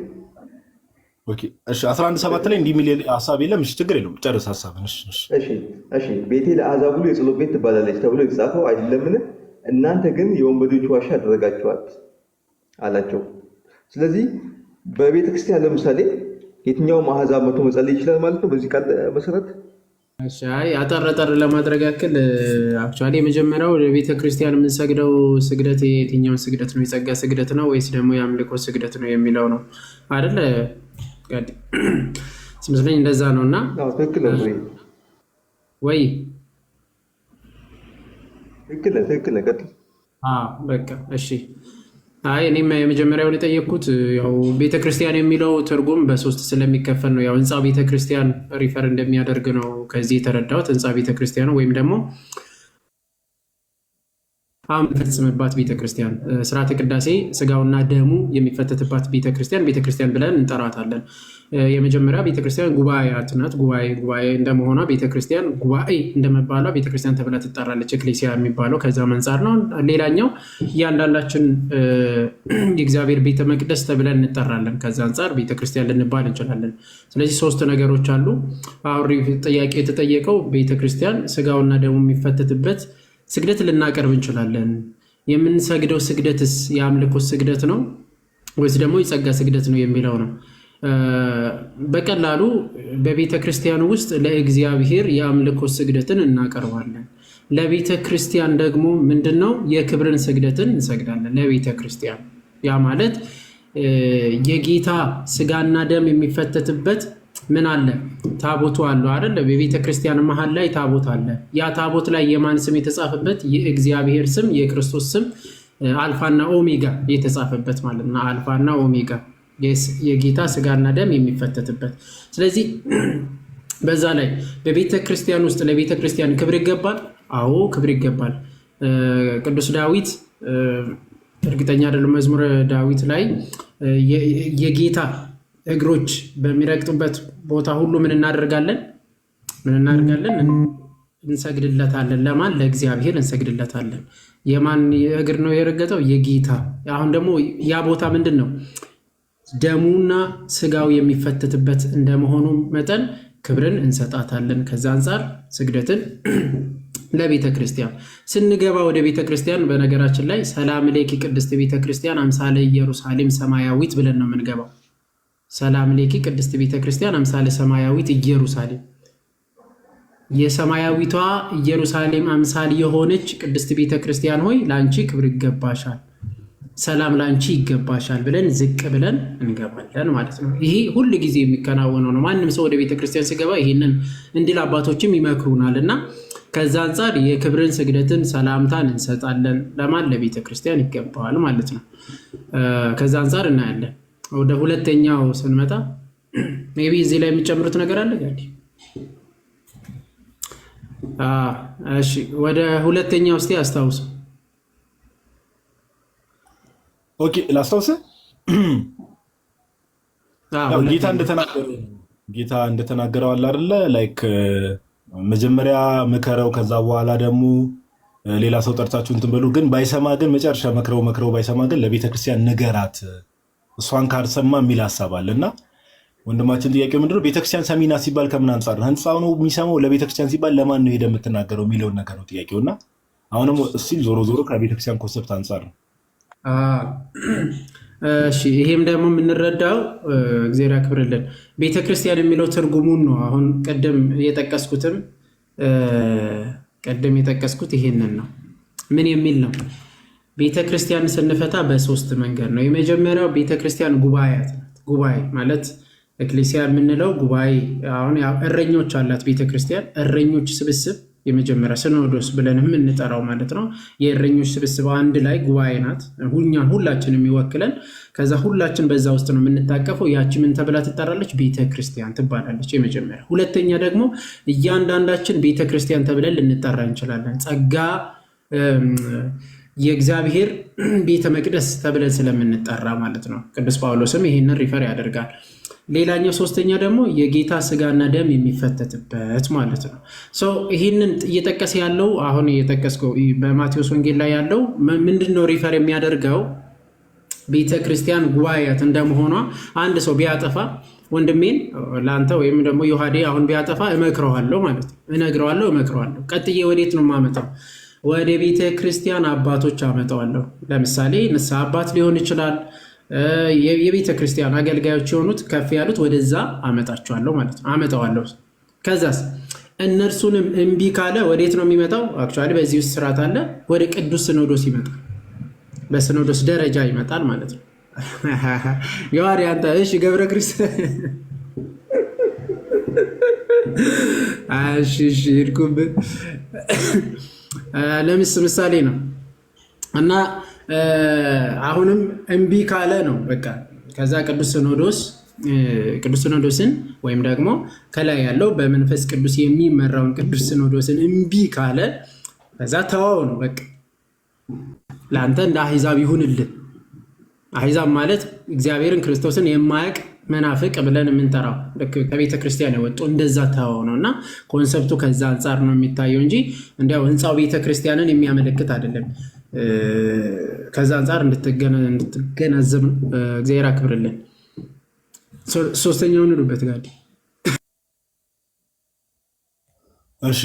ኦኬ እሺ 11:7 ላይ እንዲህ የሚል ሐሳብ የለም። እሺ ችግር የለውም ጨርስ ሐሳብን። እሺ ቤቴ ለአሕዛብ ሁሉ የጸሎት ቤት ትባላለች ተብሎ የተጻፈው አይደለምን? እናንተ ግን የወንበዴዎች ዋሻ ያደረጋችኋት አላቸው። ስለዚህ በቤተ ክርስቲያን ለምሳሌ የትኛውም አሕዛብ መቶ መጸለይ ይችላል ማለት ነው በዚህ ቃል መሰረት። አጠር ለማድረግ ያክል አክቹዋሊ የመጀመሪያው ለቤተ ክርስቲያን የምንሰግደው ስግደት የትኛውን ስግደት ነው? የጸጋ ስግደት ነው ወይስ ደግሞ የአምልኮ ስግደት ነው የሚለው ነው አይደለ? ሲመስለኝ እንደዛ ነው። እና ትክክል ነው ወይ? ትክክል ነው። ቀጥል። በቃ እሺ። አይ እኔም የመጀመሪያውን የጠየቅኩት ያው ቤተክርስቲያን የሚለው ትርጉም በ3 ስለሚከፈል ነው። ያው ህንፃ ቤተክርስቲያን ሪፈር እንደሚያደርግ ነው ከዚህ የተረዳሁት። ህንፃ ቤተክርስቲያን ወይም ደግሞ የሚፈጽምባት ቤተክርስቲያን፣ ስርዓተ ቅዳሴ ስጋውና ደሙ የሚፈተትባት ቤተክርስቲያን ብለን እንጠራታለን። የመጀመሪያ ቤተክርስቲያን ጉባኤያት ናት። ጉባኤ እንደመሆኗ ቤተክርስቲያን ጉባኤ እንደመባሏ ቤተክርስቲያን ተብላ ትጠራለች። ኤክሌሲያ የሚባለው ከዛ መንጻር ነው። ሌላኛው እያንዳንዳችን የእግዚአብሔር ቤተ መቅደስ ተብለን እንጠራለን። ከዛ አንጻር ቤተክርስቲያን ልንባል እንችላለን። ስለዚህ 3 ነገሮች አሉ። አሁን ጥያቄ የተጠየቀው ቤተክርስቲያን ስጋውና ደሙ የሚፈተትበት ስግደት ልናቀርብ እንችላለን። የምንሰግደው ስግደትስ የአምልኮ ስግደት ነው ወይስ ደግሞ የጸጋ ስግደት ነው የሚለው ነው። በቀላሉ በቤተ ክርስቲያን ውስጥ ለእግዚአብሔር የአምልኮ ስግደትን እናቀርባለን። ለቤተ ክርስቲያን ደግሞ ምንድነው? የክብርን ስግደትን እንሰግዳለን ለቤተ ክርስቲያን። ያ ማለት የጌታ ስጋና ደም የሚፈተትበት ምን አለ? ታቦቱ አለ አይደል? በቤተ ክርስቲያን መሃል ላይ ታቦት አለ። ያ ታቦት ላይ የማን ስም የተጻፈበት? የእግዚአብሔር ስም፣ የክርስቶስ ስም አልፋና ኦሜጋ የተጻፈበት ማለት ነው። አልፋና ኦሜጋ የጌታ ስጋና ደም የሚፈተትበት። ስለዚህ በዛ ላይ በቤተ ክርስቲያን ውስጥ ለቤተ ክርስቲያን ክብር ይገባል። አዎ ክብር ይገባል። ቅዱስ ዳዊት እርግጠኛ አይደለም መዝሙረ ዳዊት ላይ የጌታ እግሮች በሚረግጡበት ቦታ ሁሉ ምን እናደርጋለን? እንሰግድለታለን። ለማን? ለእግዚአብሔር እንሰግድለታለን። የማን እግር ነው የረገጠው? የጌታ። አሁን ደግሞ ያ ቦታ ምንድን ነው? ደሙና ስጋው የሚፈተትበት እንደመሆኑ መጠን ክብርን እንሰጣታለን። ከዛ አንጻር ስግደትን ለቤተ ክርስቲያን ስንገባ ወደ ቤተ ክርስቲያን በነገራችን ላይ ሰላም ሌኪ ቅድስት ቤተ ክርስቲያን አምሳለ ኢየሩሳሌም ሰማያዊት ብለን ነው የምንገባው። ሰላም ሌኪ ቅድስት ቤተ ክርስቲያን አምሳለ ሰማያዊት ኢየሩሳሌም፣ የሰማያዊቷ ኢየሩሳሌም አምሳል የሆነች ቅድስት ቤተ ክርስቲያን ሆይ ለአንቺ ክብር ይገባሻል፣ ሰላም ለአንቺ ይገባሻል ብለን ዝቅ ብለን እንገባለን ማለት ነው። ይሄ ሁል ጊዜ የሚከናወነው ነው። ማንም ሰው ወደ ቤተ ክርስቲያን ሲገባ ይሄንን እንዲል አባቶችም ይመክሩናል እና ከዛ አንጻር የክብርን ስግደትን ሰላምታን እንሰጣለን። ለማን? ለቤተ ክርስቲያን ይገባዋል ማለት ነው። ከዛ አንጻር እናያለን። ወደ ሁለተኛው ስንመጣ ሜይ ቢ እዚህ ላይ የሚጨምሩት ነገር አለ ጋር? እሺ ወደ ሁለተኛው እስቲ አስታውሱ። ኦኬ ላስታውስ። ጌታ እንደተናገረው አለ አይደለ? ላይክ መጀመሪያ ምከረው፣ ከዛ በኋላ ደግሞ ሌላ ሰው ጠርታችሁ እንትን በሉ። ግን ባይሰማ ግን መጨረሻ መክረው ባይሰማ ግን ለቤተክርስቲያን ንገራት፣ እሷን ካልሰማ የሚል ሀሳብ አለ እና ወንድማችን ጥያቄው ምንድነው? ቤተክርስቲያን ሰሚና ሲባል ከምን አንጻር ነው? ህንፃው ነው የሚሰማው? ለቤተክርስቲያን ሲባል ለማን ነው ሄደ የምትናገረው የሚለውን ነገር ነው ጥያቄው። እና አሁንም እስቲል ዞሮ ከቤተክርስቲያን ኮንሰፕት አንጻር ነው። እሺ ይሄም ደግሞ የምንረዳው እግዚአብሔር ያክብርልን ቤተክርስቲያን የሚለው ትርጉሙን ነው። አሁን ቀደም የጠቀስኩት ይሄንን ነው። ምን የሚል ነው? ቤተክርስቲያን ስንፈታ በሶስት መንገድ ነው። የመጀመሪያው ቤተክርስቲያን ጉባኤያት ናት። ጉባኤ ማለት ኤክሌሲያ የምንለው ጉባኤ። አሁን እረኞች አላት ቤተክርስቲያን፣ እረኞች ስብስብ፣ የመጀመሪያ ሲኖዶስ ብለን የምንጠራው ማለት ነው። የእረኞች ስብስብ አንድ ላይ ጉባኤ ናት፣ ሁላችን የሚወክለን። ከዛ ሁላችን በዛ ውስጥ ነው የምንታቀፈው። ያቺ ምን ተብላ ትጠራለች? ቤተክርስቲያን ትባላለች። የመጀመሪያ። ሁለተኛ ደግሞ እያንዳንዳችን ቤተክርስቲያን ተብለን ልንጠራ እንችላለን። ጸጋ የእግዚአብሔር ቤተ መቅደስ ተብለን ስለምንጠራ ማለት ነው። ቅዱስ ጳውሎስም ይሄንን ሪፈር ያደርጋል። ሌላኛው ሶስተኛ ደግሞ የጌታ ስጋና ደም የሚፈተትበት ማለት ነው። ይህንን እየጠቀሰ ያለው አሁን እየጠቀስከው በማቴዎስ ወንጌል ላይ ያለው ምንድነው ሪፈር የሚያደርገው? ቤተ ክርስቲያን ጉባኤያት እንደመሆኗ አንድ ሰው ቢያጠፋ ወንድሜን ለአንተ ወይም ደግሞ ዮሐዴ አሁን ቢያጠፋ እመክረዋለሁ ማለት ነው። እነግረዋለሁ፣ እመክረዋለሁ። ቀጥዬ ወዴት ነው የማመጣው? ወደ ቤተ ክርስቲያን አባቶች አመጣዋለሁ። ለምሳሌ ንስሐ አባት ሊሆን ይችላል። የቤተ ክርስቲያን አገልጋዮች የሆኑት ከፍ ያሉት ወደዛ አመጣቸዋለሁ ማለት ነው። አመጣዋለሁ። ከዛስ እነርሱንም እምቢ ካለ ወዴት ነው የሚመጣው? አክቹዋሊ በዚህ ውስጥ ስርዓት አለ። ወደ ቅዱስ ሲኖዶስ ይመጣል። በሲኖዶስ ደረጃ ይመጣል ማለት ነው። የዋሪ አንተ እሺ፣ ገብረ ክርስቶስ እሺ ይልኩብን ምሳሌ ነው እና አሁንም እምቢ ካለ ነው በቃ። ከዛ ቅዱስ ሲኖዶስን ወይም ደግሞ ከላይ ያለው በመንፈስ ቅዱስ የሚመራውን ቅዱስ ሲኖዶስን እምቢ ካለ ከዛ ተዋው ነው በቃ። ለአንተ እንደ አሕዛብ ይሁንልን። አሕዛብ ማለት እግዚአብሔርን ክርስቶስን የማያውቅ መናፍቅ ብለን የምንጠራው ከቤተ ክርስቲያን የወጡ እንደዛ ተዋው ነው እና ኮንሰፕቱ ከዛ አንጻር ነው የሚታየው እንጂ እንዲያው ህንፃው ቤተ ክርስቲያንን የሚያመለክት አይደለም። ከዛ አንጻር እንድትገናዘብ እግዚአብሔር አክብርልን። ሶስተኛውን ኑሩበት ጋር እሺ፣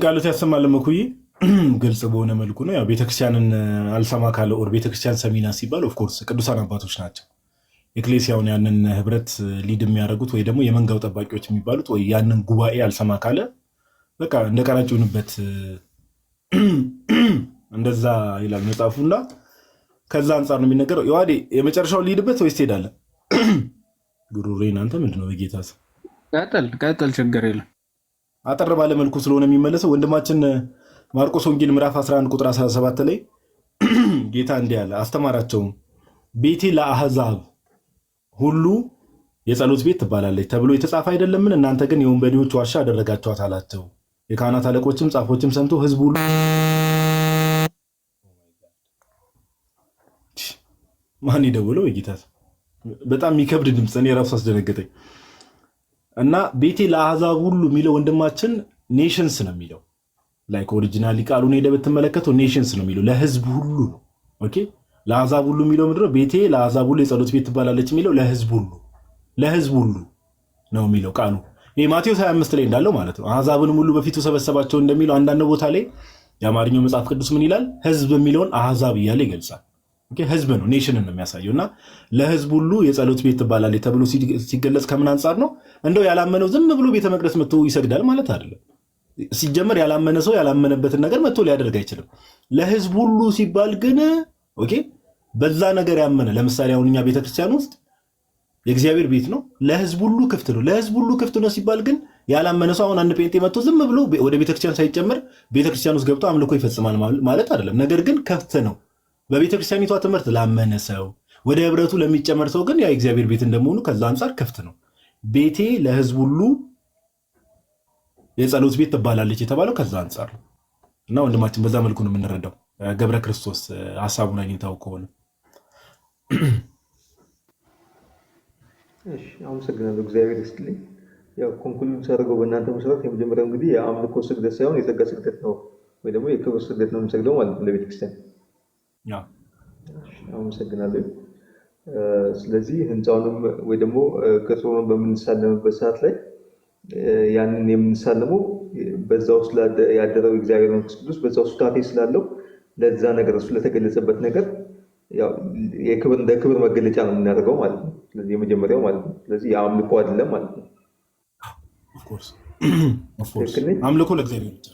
ቃሉት ያሰማልን መኩዬ። ግልጽ በሆነ መልኩ ነው። ያው ቤተክርስቲያንን አልሰማ ካለ ኦር ቤተክርስቲያን ሰሚና ሲባል ኦፍኮርስ ቅዱሳን አባቶች ናቸው። ኤክሌሲያውን ያንን ህብረት ሊድ የሚያደርጉት ወይ ደግሞ የመንጋው ጠባቂዎች የሚባሉት ወይ ያንን ጉባኤ አልሰማ ካለ በቃ እንደ ቀራጭውንበት እንደዛ ይላል መጽሐፉና ከዛ አንጻር ነው የሚነገረው። ዮሐዴ የመጨረሻውን ሊሄድበት ወይስ ትሄዳለህ? ጉሩሬን አንተ ምንድነው በጌታ ቀጥል፣ ችግር የለም። አጠር ባለ መልኩ ስለሆነ የሚመለሰው ወንድማችን ማርቆስ ወንጌል ምዕራፍ 11 ቁጥር 17 ላይ ጌታ እንዲህ አለ፣ አስተማራቸውም ቤቴ ለአሕዛብ ሁሉ የጸሎት ቤት ትባላለች ተብሎ የተጻፈ አይደለምን? እናንተ ግን የወንበዴዎች ዋሻ አደረጋችኋት አላቸው። የካህናት አለቆችም ጻፎችም ሰምቶ ህዝቡ ሁሉ ማን ይደውለው? የጌታ በጣም የሚከብድ ድምፅ፣ እኔ ራሱ አስደነገጠኝ። እና ቤቴ ለአሕዛብ ሁሉ የሚለው ወንድማችን ኔሽንስ ነው የሚለው ላይክ ኦሪጂናሊ ቃሉን ሄደህ ብትመለከተው ኔሽንስ ነው የሚለው ለህዝብ ሁሉ ነው። ኦኬ ለአሕዛብ ሁሉ የሚለው ምንድነው? ቤቴ ለአሕዛብ ሁሉ የጸሎት ቤት ትባላለች የሚለው ለህዝብ ሁሉ ነው የሚለው ቃሉ። ይሄ ማቴዎስ 25 ላይ እንዳለው ማለት ነው። አሕዛብንም ሁሉ በፊቱ ሰበሰባቸው እንደሚለው አንዳንድ ቦታ ላይ የአማርኛው መጽሐፍ ቅዱስ ምን ይላል? ህዝብ የሚለውን አሕዛብ እያለ ይገልጻል። ኦኬ ህዝብ ነው ኔሽንን ነው የሚያሳየው። እና ለህዝብ ሁሉ የጸሎት ቤት ትባላለች ተብሎ ሲገለጽ ከምን አንጻር ነው? እንደው ያላመነው ዝም ብሎ ቤተ መቅደስ መጥቶ ይሰግዳል ማለት አይደለም። ሲጀመር ያላመነ ሰው ያላመነበትን ነገር መጥቶ ሊያደርግ አይችልም። ለህዝብ ሁሉ ሲባል ግን ኦኬ በዛ ነገር ያመነ ለምሳሌ አሁን እኛ ቤተክርስቲያን ውስጥ የእግዚአብሔር ቤት ነው፣ ለህዝብ ሁሉ ክፍት ነው። ለህዝብ ሁሉ ክፍት ነው ሲባል ግን ያላመነ ሰው አሁን አንድ ጴንጤ መጥቶ ዝም ብሎ ወደ ቤተክርስቲያን ሳይጨመር ቤተክርስቲያን ውስጥ ገብቶ አምልኮ ይፈጽማል ማለት አይደለም። ነገር ግን ክፍት ነው በቤተክርስቲያኒቷ ትምህርት ላመነ ሰው፣ ወደ ህብረቱ ለሚጨመር ሰው ግን ያ የእግዚአብሔር ቤት እንደመሆኑ ከዛ አንጻር ክፍት ነው። ቤቴ ለህዝብ ሁሉ የጸሎት ቤት ትባላለች የተባለው ከዛ አንጻር ነው። እና ወንድማችን በዛ መልኩ ነው የምንረዳው። ገብረ ክርስቶስ ሀሳቡን አግኝታው ከሆነ አመሰግናለሁ። እግዚአብሔር ይስጥልኝ። ያው ኮንክሉድ ሳደርገው በእናንተ መሰረት የመጀመሪያው እንግዲህ የአምልኮ ስግደት ሳይሆን የጸጋ ስግደት ነው ወይ ደግሞ የክብር ስግደት ነው የምንሰግደው ማለት ነው ለቤተክርስቲያን። አመሰግናለሁ። ስለዚህ ህንፃውንም ወይ ደግሞ ቅጽሩን በምንሳለምበት ሰዓት ላይ ያንን የምንሳለመው በዛ ውስጥ ያደረው እግዚአብሔር መንፈስ ቅዱስ በዛ ውስጥ ታቴ ስላለው ለዛ ነገር እሱ ለተገለጸበት ነገር ያው እንደ ክብር መገለጫ ነው የምናደርገው ማለት ነው። ስለዚህ የመጀመሪያው ማለት ነው። ስለዚህ የአምልኮ አይደለም ማለት ነው። አምልኮ ለእግዚአብሔር ብቻ።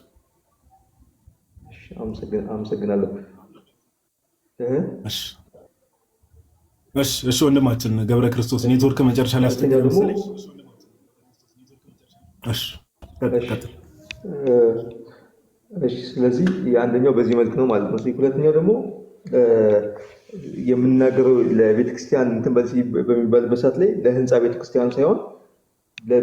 አመሰግናለሁ። እሺ ወንድማችን ገብረ ክርስቶስ ኔትወርክ መጨረሻ ላይ አስተኛው መሰለኝ። ስለዚህ የአንደኛው በዚህ መልክ ነው ማለት ነው። ሁለተኛው ደግሞ የምናገረው ለቤተክርስቲያን እንትን በዚህ በሚባልበት ሰዓት ላይ ለህንፃ ቤተክርስቲያን ሳይሆን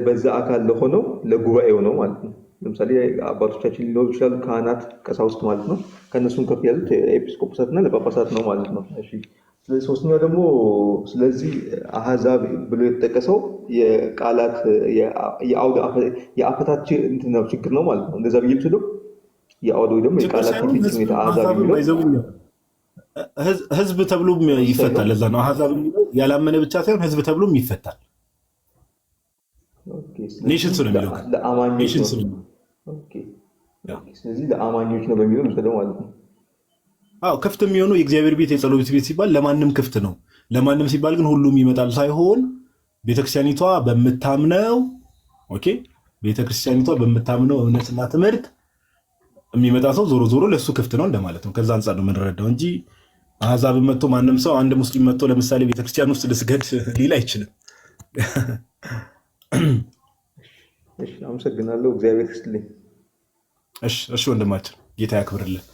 በዛ አካል ለሆነው ለጉባኤው ነው ማለት ነው። ለምሳሌ አባቶቻችን ሊኖሩ ይችላሉ፣ ካህናት፣ ቀሳውስት ማለት ነው። ከእነሱም ከፍ ያሉት ኤጲስቆጶሳትና ለጳጳሳት ነው ማለት ነው። እሺ ስለዚህ ሶስተኛው ደግሞ ስለዚህ አሕዛብ ብሎ የተጠቀሰው የቃላት የአፈታት እንትን ነው ችግር ነው ማለት ነው። እንደዛ ብዬ ልስለው የአውድ ወይ ደግሞ የቃላት ሁኔታ አሕዛብ የሚለው ህዝብ ተብሎም ይፈታል። ለዛ ነው አሕዛብ የሚለው ያላመነ ብቻ ሳይሆን ህዝብ ተብሎም ይፈታል። ኔሽንስ ነው የሚለው ለአማኞች ነው። ስለዚህ ለአማኞች ነው በሚለው ልስለው ማለት ነው። አዎ ክፍት የሚሆነው የእግዚአብሔር ቤት የጸሎት ቤት ሲባል ለማንም ክፍት ነው። ለማንም ሲባል ግን ሁሉም ይመጣል ሳይሆን ቤተክርስቲያኒቷ በምታምነው ቤተክርስቲያኒቷ በምታምነው እምነትና ትምህርት የሚመጣ ሰው ዞሮ ዞሮ ለሱ ክፍት ነው እንደማለት ነው። ከዛ አንጻር ነው የምንረዳው እንጂ አሕዛብን መጥቶ ማንም ሰው አንድ ሙስሊም መጥቶ ለምሳሌ ቤተክርስቲያን ውስጥ ልስገድ ሊል አይችልም። አመሰግናለሁ። እግዚአብሔር ይስጥልኝ። እሺ ወንድማችን ጌታ ያክብርልን።